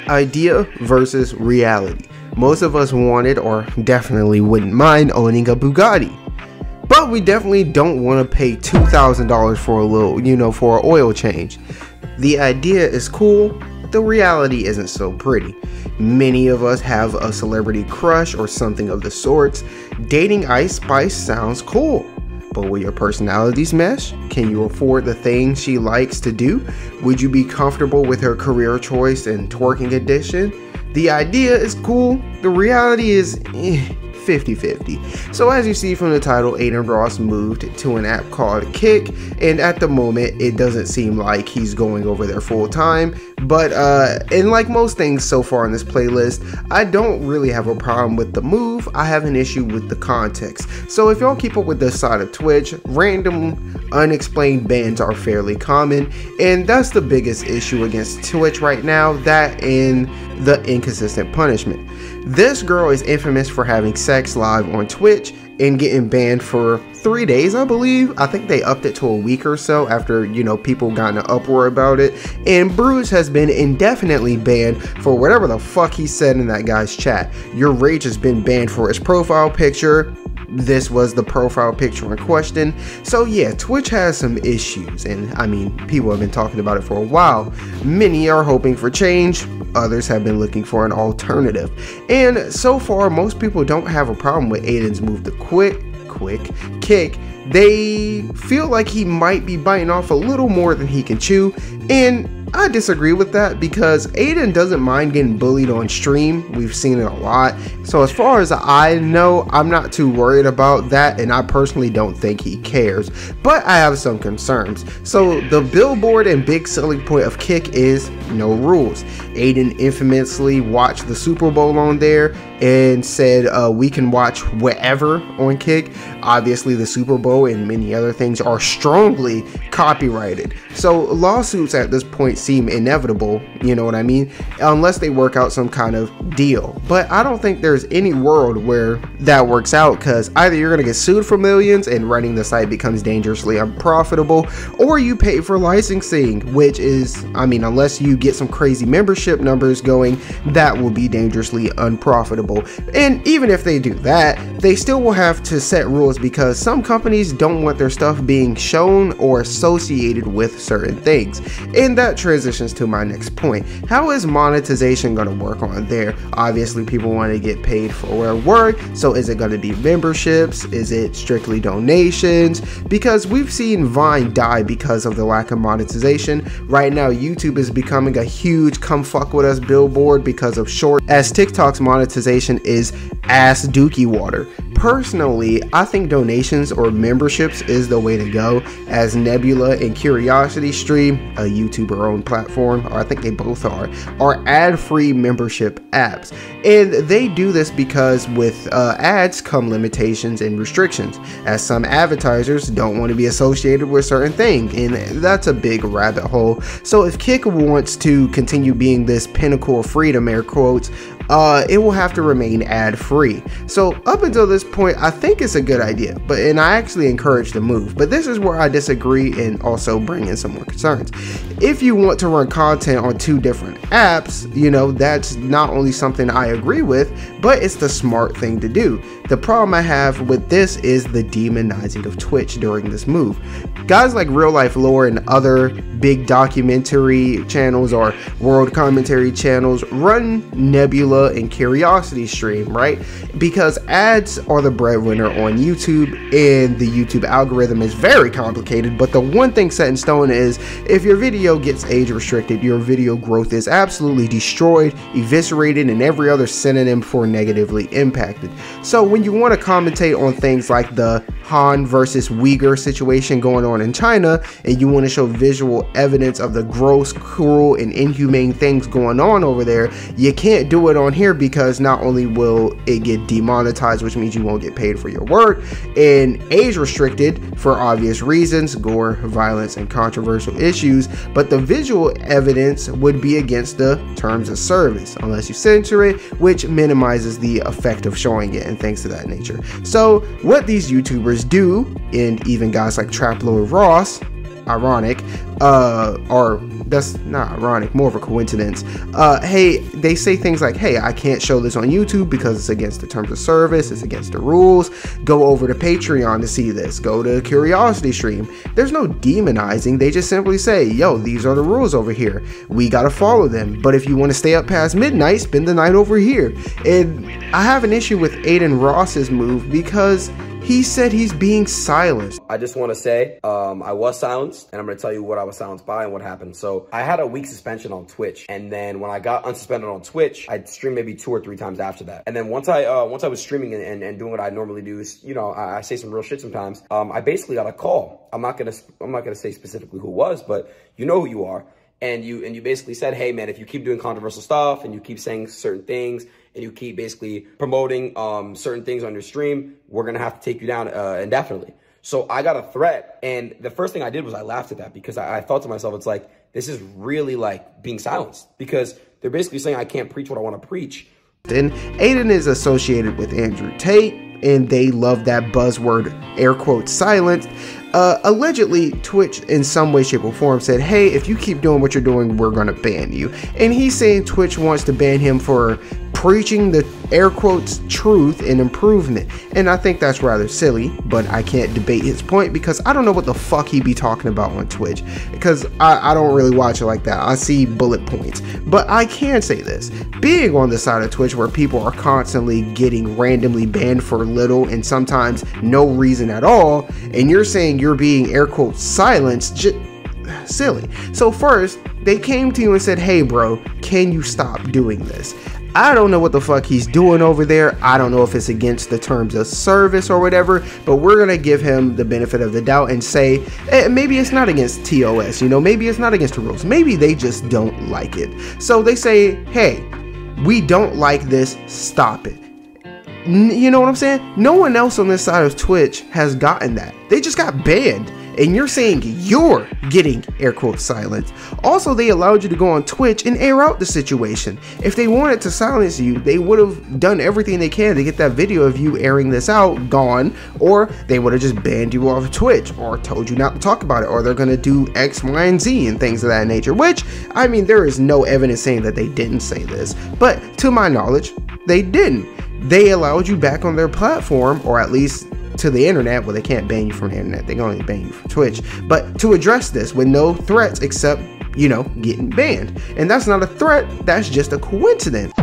Idea versus reality. Most of us wanted, or definitely wouldn't mind, owning a Bugatti. But we definitely don't want to pay $2,000 for a little, for an oil change. The idea is cool, the reality isn't so pretty. Many of us have a celebrity crush or something of the sorts. Dating Ice Spice sounds cool. But will your personalities mesh? Can you afford the things she likes to do? Would you be comfortable with her career choice and twerking edition? The idea is cool, the reality is 50-50. So as you see from the title, Adin Ross moved to an app called Kick, and at the moment it doesn't seem like he's going over there full time. But and like most things so far in this playlist, I don't really have a problem with the move. I have an issue with the context. So if y'all keep up with this side of Twitch, random unexplained bans are fairly common, and that's the biggest issue against Twitch right now, that and the inconsistent punishment. This girl is infamous for having sex live on Twitch and getting banned for 3 days, I believe. I think they upped it to a week or so after, people got in an uproar about it. And Bruce has been indefinitely banned for whatever the fuck he said in that guy's chat. Your Rage has been banned for his profile picture. This was the profile picture in question. So yeah, Twitch has some issues, and I mean, people have been talking about it for a while. Many are hoping for change, others have been looking for an alternative. And so far, most people don't have a problem with Adin's move to Kick. They feel like he might be biting off a little more than he can chew, and I disagree with that because Adin doesn't mind getting bullied on stream. We've seen it a lot. So as far as I know, I'm not too worried about that, and I personally don't think he cares. But I have some concerns. So the billboard and big selling point of Kick is no rules. Adin infamously watched the Super Bowl on there and said we can watch whatever on Kick. Obviously the Super Bowl and many other things are strongly copyrighted. So lawsuits at this point seem inevitable, you know what I mean, unless they work out some kind of deal. But I don't think there's any world where that works out, because either you're gonna get sued for millions and running the site becomes dangerously unprofitable, or you pay for licensing, which is, I mean, unless you get some crazy membership numbers going, that will be dangerously unprofitable. And even if they do that, they still will have to set rules, because some companies don't want their stuff being shown or associated with certain things. And that transitions to my next point. How is monetization going to work on there? Obviously people want to get paid for their work, so is it going to be memberships? Is it strictly donations? Because we've seen Vine die because of the lack of monetization. Right now YouTube is becoming a huge come fuck with us billboard because of short, as TikTok's monetization is ass dookie water. Personally, I think donations or memberships is the way to go, as Nebula and Curiosity Stream, a YouTuber owned platform, or I think they both are ad-free membership apps. And they do this because with ads come limitations and restrictions, as some advertisers don't want to be associated with certain things, and that's a big rabbit hole. So if Kick wants to continue being this pinnacle of freedom, air quotes, it will have to remain ad-free. So up until this point, I think it's a good idea, and I actually encourage the move. But this is where I disagree and also bring in some more concerns. If you want to run content on two different apps, that's not only something I agree with, but it's the smart thing to do. The problem I have with this is the demonizing of Twitch during this move. Guys like Real Life Lore and other big documentary channels or world commentary channels run Nebula and Curiosity Stream, right? Because ads are the breadwinner on YouTube, and the YouTube algorithm is very complicated. But the one thing set in stone is if your video gets age restricted, your video growth is absolutely destroyed, eviscerated, and every other synonym for negatively impacted. So when you want to commentate on things like the Han versus Uyghur situation going on in China, and you want to show visual evidence of the gross, cruel, and inhumane things going on over there, you can't do it on here, because not only will it get demonetized, which means you won't get paid for your work, and age restricted for obvious reasons, gore, violence, and controversial issues, but the visual evidence would be against the terms of service unless you censor it, which minimizes the effect of showing it and things of that nature. So what these YouTubers do, and even guys like Traplo Ross, ironic, or that's not ironic, more of a coincidence. Hey, they say things like, hey, I can't show this on YouTube because it's against the terms of service, it's against the rules. Go over to Patreon to see this. Go to Curiosity Stream. There's no demonizing. They just simply say, yo, these are the rules over here. We gotta follow them. But if you want to stay up past midnight, spend the night over here. And I have an issue with Adin Ross's move because he said he's being silenced. I just want to say, I was silenced, and I'm going to tell you what I was silenced by and what happened. So I had a week suspension on Twitch, and then when I got unsuspended on Twitch, I'd stream maybe 2 or 3 times after that. And then once I was streaming and doing what I normally do, is, you know, I say some real shit sometimes. I basically got a call. I'm not gonna say specifically who it was, but you know who you are. And you basically said, hey man, if you keep doing controversial stuff and you keep saying certain things and you keep basically promoting certain things on your stream, we're gonna have to take you down indefinitely. So I got a threat, and the first thing I did was I laughed at that because I thought to myself, it's like, this is really like being silenced, because they're basically saying I can't preach what I want to preach. And Adin is associated with Andrew Tate, and they love that buzzword, air quotes, silenced. Allegedly, Twitch in some way, shape, or form said, hey, if you keep doing what you're doing, we're gonna ban you. And he's saying Twitch wants to ban him for preaching the air quotes truth and improvement. And I think that's rather silly, but I can't debate his point because I don't know what the fuck he be talking about on Twitch, because I don't really watch it like that. I see bullet points. But I can say this, being on the side of Twitch where people are constantly getting randomly banned for little and sometimes no reason at all, and you're saying you're being air quotes silenced, just silly. So first, they came to you and said, hey bro, can you stop doing this? I don't know what the fuck he's doing over there. I don't know if it's against the terms of service or whatever, but we're gonna give him the benefit of the doubt and say, maybe it's not against TOS, you know, maybe it's not against the rules, maybe they just don't like it. So they say, hey, we don't like this, stop it. You know what I'm saying? No one else on this side of Twitch has gotten that. They just got banned. And you're saying you're getting air quotes silenced. Also, they allowed you to go on Twitch and air out the situation. If they wanted to silence you, they would have done everything they can to get that video of you airing this out gone, or they would have just banned you off of Twitch or told you not to talk about it, or they're going to do X, Y, and Z and things of that nature, which, I mean, there is no evidence saying that they didn't say this, but to my knowledge, they didn't. They allowed you back on their platform, or at least to the internet. Well, they can't ban you from the internet, they can only ban you from Twitch, but to address this with no threats except, you know, getting banned. And that's not a threat, that's just a coincidence.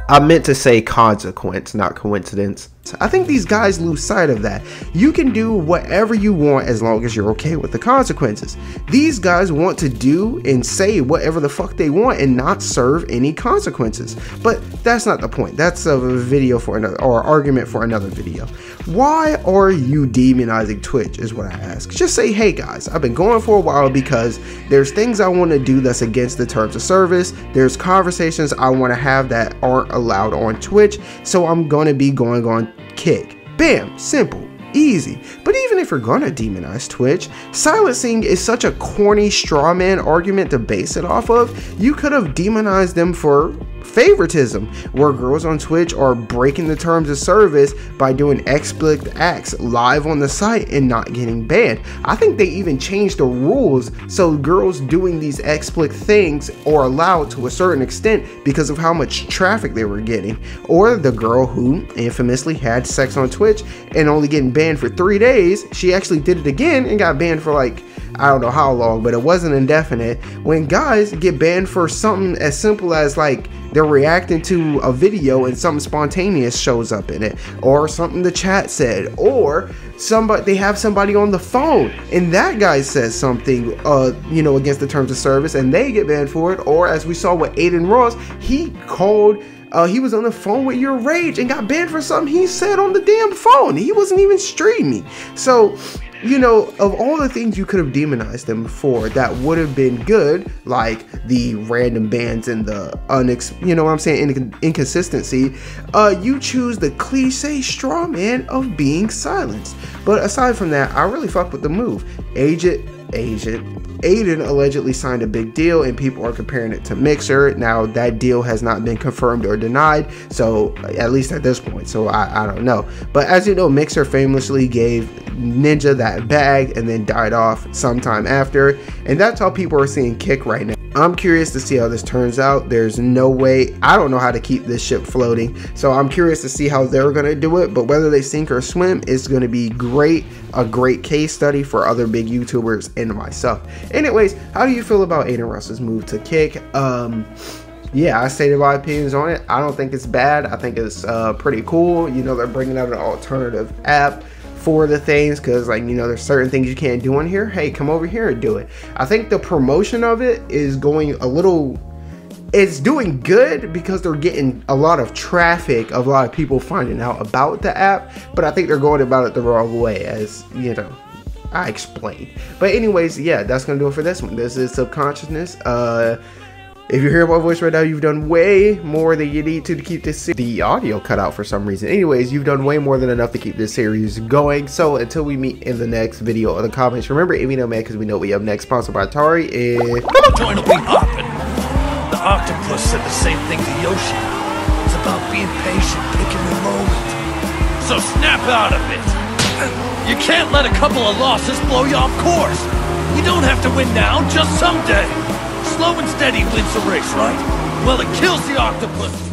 I meant to say consequence, not coincidence. I think these guys lose sight of that. You can do whatever you want as long as you're okay with the consequences. These guys want to do and say whatever the fuck they want and not serve any consequences. But that's not the point. That's a video for another, or argument for another video. Why are you demonizing Twitch is what I ask. Just say, hey guys, I've been going for a while because there's things I want to do that's against the terms of service. There's conversations I want to have that aren't allowed on Twitch. So I'm going to be going on Kick. Bam, simple, easy. But even if you're gonna demonize Twitch, silencing is such a corny straw man argument to base it off of. You could have demonized them for favoritism, where girls on Twitch are breaking the terms of service by doing explicit acts live on the site and not getting banned. I think they even changed the rules so girls doing these explicit things are allowed to a certain extent because of how much traffic they were getting. Or the girl who infamously had sex on Twitch and only getting banned for 3 days, she actually did it again and got banned for like, I don't know how long, but it wasn't indefinite. When guys get banned for something as simple as like they're reacting to a video and something spontaneous shows up in it, or something the chat said, or they have somebody on the phone and that guy says something you know, against the terms of service and they get banned for it. Or as we saw with Adin Ross, he called he was on the phone with Your Rage and got banned for something he said on the damn phone. He wasn't even streaming. So, you know, of all the things you could have demonized them for that would have been good, like the random bans and the you know what I'm saying, inconsistency, you choose the cliche straw man of being silenced. But aside from that, I really fuck with the move. Age it, Adin allegedly signed a big deal, and people are comparing it to Mixer. Now, that deal has not been confirmed or denied, so at least at this point, so I don't know. But as you know, Mixer famously gave Ninja that bag and then died off sometime after, and that's how people are seeing Kick right now. I'm curious to see how this turns out. There's no way, I don't know how to keep this ship floating, so I'm curious to see how they're going to do it, but whether they sink or swim is going to be great, a great case study for other big YouTubers and myself. Anyways, how do you feel about Adin Russell's move to Kick? Yeah, I stated my opinions on it. I don't think it's bad. I think it's pretty cool. You know, they're bringing out an alternative app for the things, because, like, you know, there's certain things you can't do on here. Hey, come over here and do it. I think the promotion of it is going a little, it's doing good because they're getting a lot of traffic, of a lot of people finding out about the app, but I think they're going about it the wrong way, as you know, I explained. But anyways, yeah, that's gonna do it for this one. This is Subconsciousness. If you hear my voice right now, you've done way more than you need to keep this series. The audio cut out for some reason. Anyways, you've done way more than enough to keep this series going. So until we meet in the next video or the comments, remember, we know, man, because we know what we have next. Sponsored by Atari. And joint will be hopping. The octopus said the same thing to Yoshi. It's about being patient, picking the moment. So snap out of it. You can't let a couple of losses blow you off course. You don't have to win now, just someday. Slow and steady wins the race, right? Well, it kills the octopus.